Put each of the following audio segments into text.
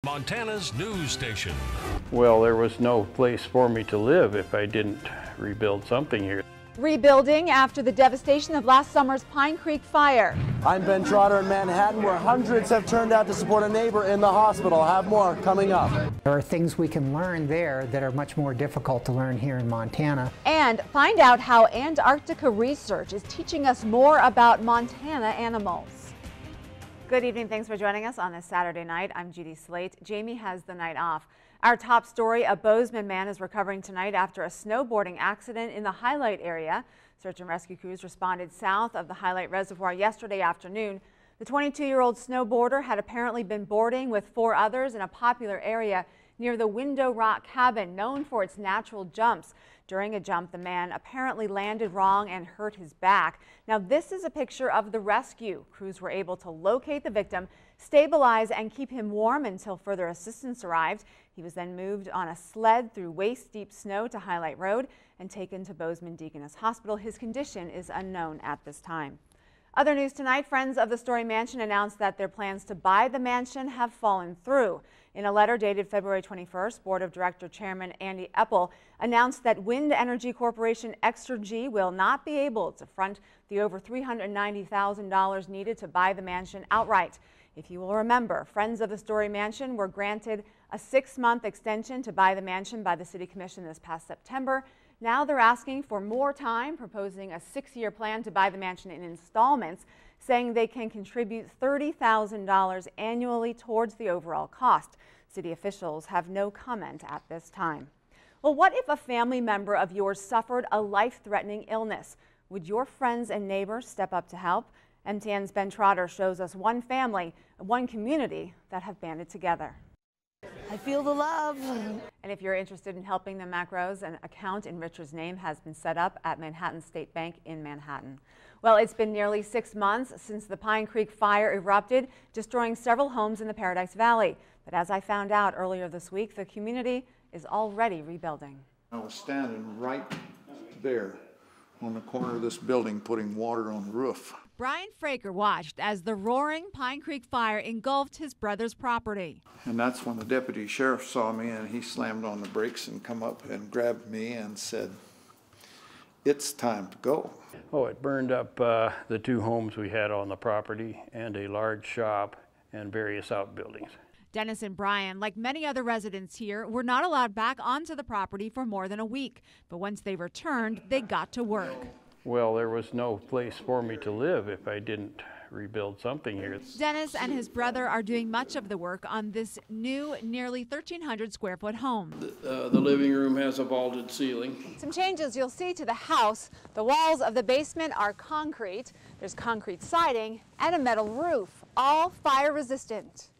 Montana's news station. Well, there was no place for me to live if I didn't rebuild something here. Rebuilding after the devastation of last summer's Pine Creek fire. I'm Ben Trotter in Manhattan, where hundreds have turned out to support a neighbor in the hospital. Have more coming up. There are things we can learn there that are much more difficult to learn here in Montana. And find out how Antarctica research is teaching us more about Montana animals. Good evening. Thanks for joining us on this Saturday night. I'm Judy Slate. Jamie has the night off. Our top story, a Bozeman man is recovering tonight after a snowboarding accident in the Highlight area. Search and rescue crews responded south of the Highlight Reservoir yesterday afternoon. The 22-year-old snowboarder had apparently been boarding with 4 others in a popular area near the Window Rock cabin, known for its natural jumps. During a jump, the man apparently landed wrong and hurt his back. Now, this is a picture of the rescue. Crews were able to locate the victim, stabilize and keep him warm until further assistance arrived. He was then moved on a sled through waist-deep snow to Highlight Road and taken to Bozeman Deaconess Hospital. His condition is unknown at this time. Other news tonight, friends of the Story Mansion announced that their plans to buy the mansion have fallen through. In a letter dated February 21st, Board of Director Chairman Andy Eppel announced that Wind Energy Corporation Exergy will not be able to front the over $390,000 needed to buy the mansion outright. If you will remember, friends of the Story Mansion were granted a 6-month extension to buy the mansion by the City Commission this past September. Now they're asking for more time, proposing a 6-year plan to buy the mansion in installments, saying they can contribute $30,000 annually towards the overall cost. City officials have no comment at this time. Well, what if a family member of yours suffered a life-threatening illness? Would your friends and neighbors step up to help? MTN's Ben Trotter shows us one family, one community that have banded together. I feel the love. And if you're interested in helping the Macros, an account in Richard's name has been set up at Manhattan State Bank in Manhattan. Well, it's been nearly 6 months since the Pine Creek fire erupted, destroying several homes in the Paradise Valley. But as I found out earlier this week, the community is already rebuilding. I was standing right there on the corner of this building putting water on the roof. Brian Fraker watched as the roaring Pine Creek fire engulfed his brother's property. And that's when the deputy sheriff saw me, and he slammed on the brakes and come up and grabbed me and said, "It's time to go." Oh, it burned up the 2 homes we had on the property and a large shop and various outbuildings. Dennis and Brian, like many other residents here, were not allowed back onto the property for more than a week. But once they returned, they got to work. Well, there was no place for me to live if I didn't rebuild something here. Dennis and his brother are doing much of the work on this new, nearly 1,300 square foot home. The living room has a vaulted ceiling. Some changes you'll see to the house. The walls of the basement are concrete. There's concrete siding and a metal roof, all fire resistant.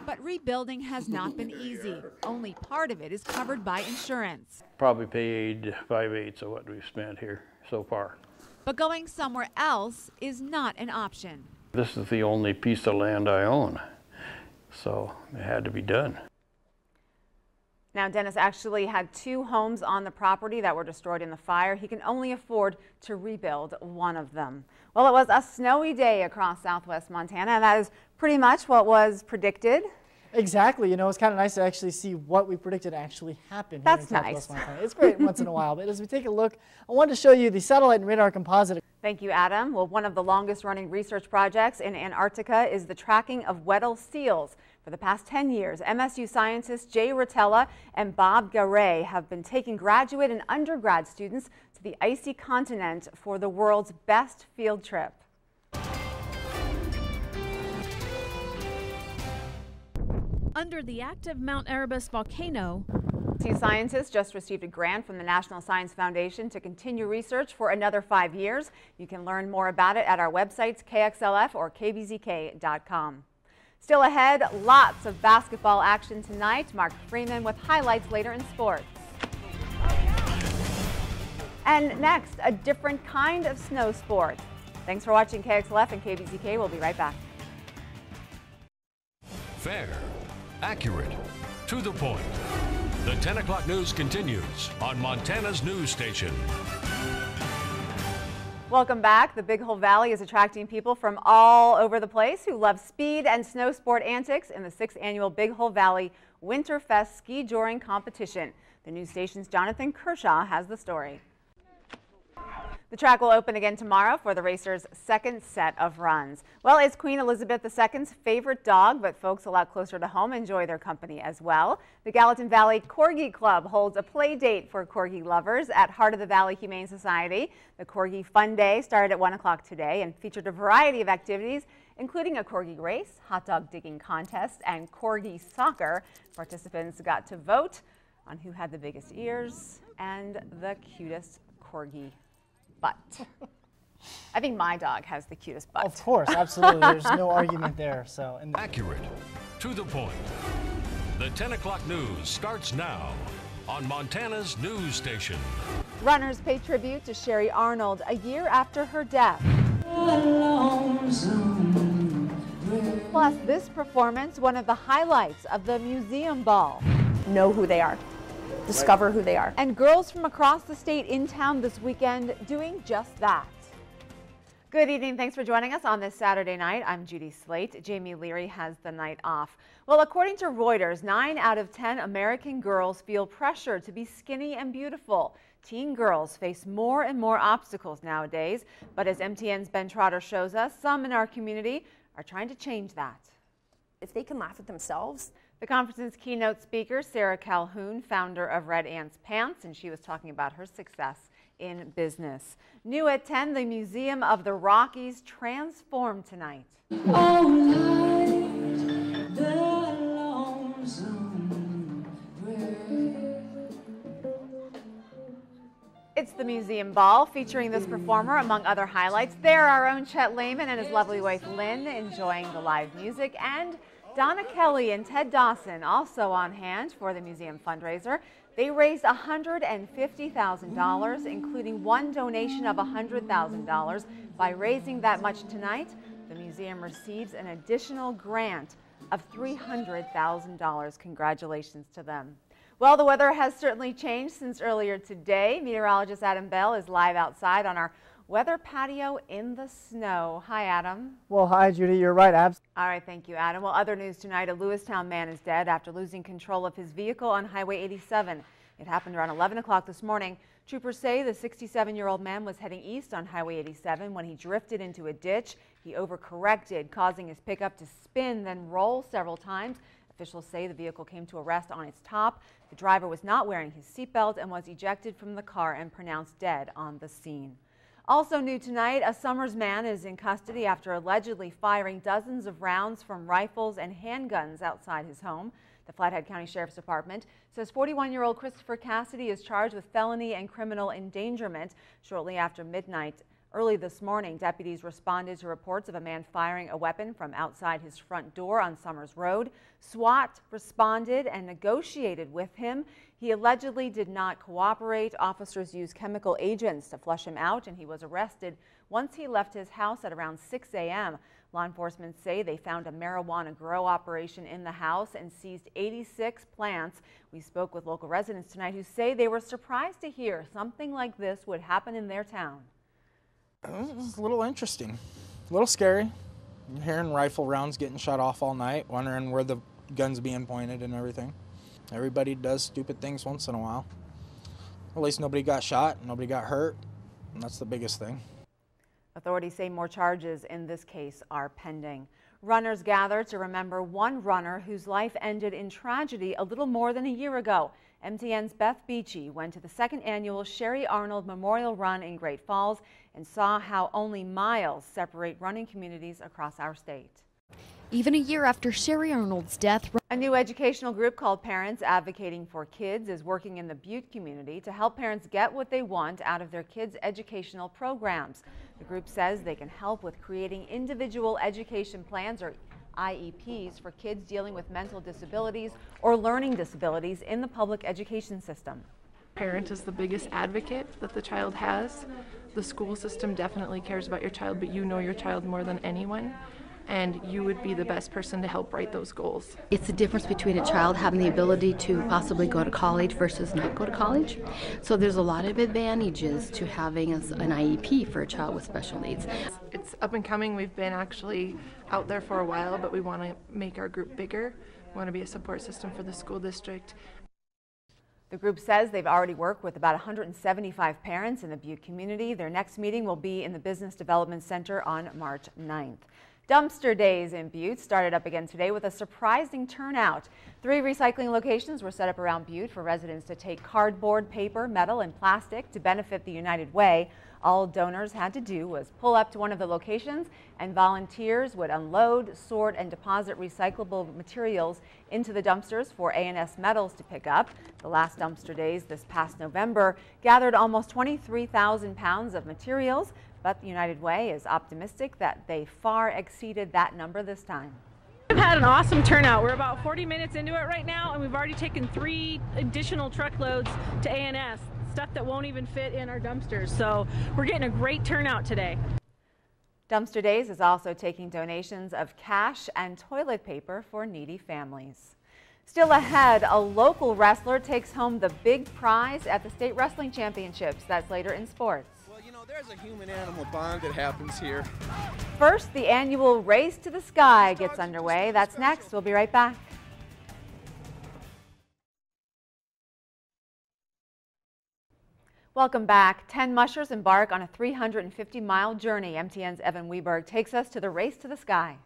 But rebuilding has not been easy. Only part of it is covered by insurance. Probably paid 5/8 of what we've spent here so far. But going somewhere else is not an option. This is the only piece of land I own, so it had to be done. Now, Dennis actually had 2 homes on the property that were destroyed in the fire. He can only afford to rebuild one of them. Well, it was a snowy day across southwest Montana, and that is pretty much what was predicted. Exactly. You know, it's kind of nice to actually see what we predicted actually happened. That's here in nice. Southwest Montana. It's great once in a while. But as we take a look, I wanted to show you the satellite and radar composite. Thank you, Adam. Well, one of the longest running research projects in Antarctica is the tracking of Weddell seals. For the past 10 years, MSU scientists Jay Rotella and Bob Garay have been taking graduate and undergrad students to the icy continent for the world's best field trip. Under the active Mount Erebus volcano, Scientists just received a grant from the National Science Foundation to continue research for another 5 years. You can learn more about it at our websites, KXLF or KBZK.com. Still ahead, lots of basketball action tonight. Mark Freeman with highlights later in sports. And next, a different kind of snow sport. Thanks for watching KXLF and KBZK. We'll be right back. Fair, accurate, to the point. The 10 o'clock news continues on Montana's news station. Welcome back. The Big Hole Valley is attracting people from all over the place who love speed and snow sport antics in the 6th annual Big Hole Valley Winterfest Ski Joring Competition. The news station's Jonathan Kershaw has the story. The track will open again tomorrow for the racers' second set of runs. Well, it's Queen Elizabeth II's favorite dog, but folks a lot closer to home enjoy their company as well. The Gallatin Valley Corgi Club holds a play date for Corgi lovers at Heart of the Valley Humane Society. The Corgi Fun Day started at 1 o'clock today and featured a variety of activities, including a Corgi race, hot dog digging contest, and Corgi soccer. Participants got to vote on who had the biggest ears and the cutest Corgi butt. I think my dog has the cutest butt. Of course, absolutely. There's no argument there. So accurate, to the point. The 10 o'clock news starts now on Montana's news station. Runners pay tribute to Sherry Arnold a year after her death. Plus, this performance, one of the highlights of the museum ball. Know who they are. Discover who they are. And girls from across the state in town this weekend doing just that. Good evening. Thanks for joining us on this Saturday night. I'm Judy Slate. Jamie Leary has the night off. Well, according to Reuters, 9 out of 10 American girls feel pressure to be skinny and beautiful. Teen girls face more and more obstacles nowadays. But as MTN's Ben Trotter shows us, some in our community are trying to change that. If they can laugh at themselves. The conference's keynote speaker, Sarah Calhoun, founder of Red Ants Pants, and she was talking about her success in business. New at 10, the Museum of the Rockies transformed tonight. It's the Museum Ball featuring this performer, among other highlights. There, our own Chet Lehman and his lovely wife Lynn enjoying the live music, and Donna Kelly and Ted Dawson also on hand for the museum fundraiser. They raised $150,000, including one donation of $100,000. By raising that much tonight, the museum receives an additional grant of $300,000. Congratulations to them. Well, the weather has certainly changed since earlier today. Meteorologist Adam Bell is live outside on our weather patio in the snow. Hi, Adam. Well, hi, Judy. You're right, Abs. All right, thank you, Adam. Well, other news tonight, a Lewistown man is dead after losing control of his vehicle on Highway 87. It happened around 11 o'clock this morning. Troopers say the 67-year-old man was heading east on Highway 87 when he drifted into a ditch. He overcorrected, causing his pickup to spin, then roll several times. Officials say the vehicle came to a rest on its top. The driver was not wearing his seatbelt and was ejected from the car and pronounced dead on the scene. Also new tonight, a Summers man is in custody after allegedly firing dozens of rounds from rifles and handguns outside his home. The Flathead County Sheriff's Department says 41-year-old Christopher Cassidy is charged with felony and criminal endangerment. Shortly after midnight, early this morning, deputies responded to reports of a man firing a weapon from outside his front door on Summers Road. SWAT responded and negotiated with him. He allegedly did not cooperate. Officers used chemical agents to flush him out, and he was arrested once he left his house at around 6 a.m. Law enforcement say they found a marijuana grow operation in the house and seized 86 plants. We spoke with local residents tonight who say they were surprised to hear something like this would happen in their town. It was a little interesting, a little scary. You're hearing rifle rounds getting shot off all night, wondering where the gun's being pointed and everything. Everybody does stupid things once in a while. At least nobody got shot, nobody got hurt, and that's the biggest thing. Authorities say more charges in this case are pending. Runners gathered to remember one runner whose life ended in tragedy a little more than a year ago. MTN's Beth Beachy went to the second annual Sherry Arnold Memorial Run in Great Falls and saw how only miles separate running communities across our state. Even a year after Sherry Arnold's death, a new educational group called Parents Advocating for Kids is working in the Butte community to help parents get what they want out of their kids' educational programs. The group says they can help with creating individual education plans, or IEPs, for kids dealing with mental disabilities or learning disabilities in the public education system. Parent is the biggest advocate that the child has. The school system definitely cares about your child, but you know your child more than anyone. and you would be the best person to help write those goals. It's the difference between a child having the ability to possibly go to college versus not go to college. So there's a lot of advantages to having an IEP for a child with special needs. It's up and coming. We've been actually out there for a while, but we want to make our group bigger. We want to be a support system for the school district. The group says they've already worked with about 175 parents in the Butte community. Their next meeting will be in the Business Development Center on March 9th. Dumpster Days in Butte started up again today with a surprising turnout. 3 recycling locations were set up around Butte for residents to take cardboard, paper, metal, and plastic to benefit the United Way. All donors had to do was pull up to one of the locations, and volunteers would unload, sort, and deposit recyclable materials into the dumpsters for A&S Metals to pick up. The last Dumpster Days this past November gathered almost 23,000 pounds of materials, but the United Way is optimistic that they far exceeded that number this time. We've had an awesome turnout. We're about 40 minutes into it right now, and we've already taken 3 additional truckloads to A&S. Stuff that won't even fit in our dumpsters. So we're getting a great turnout today. Dumpster Days is also taking donations of cash and toilet paper for needy families. Still ahead, a local wrestler takes home the big prize at the state wrestling championships. That's later in sports. Well, you know, there's a human-animal bond that happens here. First, the annual Race to the Sky gets underway. That's next. We'll be right back. Welcome back. 10 mushers embark on a 350-mile journey. MTN's Evan Weberg takes us to the Race to the Sky.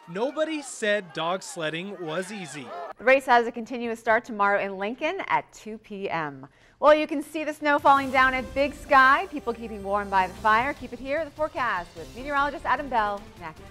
Nobody said dog sledding was easy. The race has a continuous start tomorrow in Lincoln at 2 p.m. Well, you can see the snow falling down at Big Sky. People keeping warm by the fire. Keep it here. The forecast with meteorologist Adam Bell next.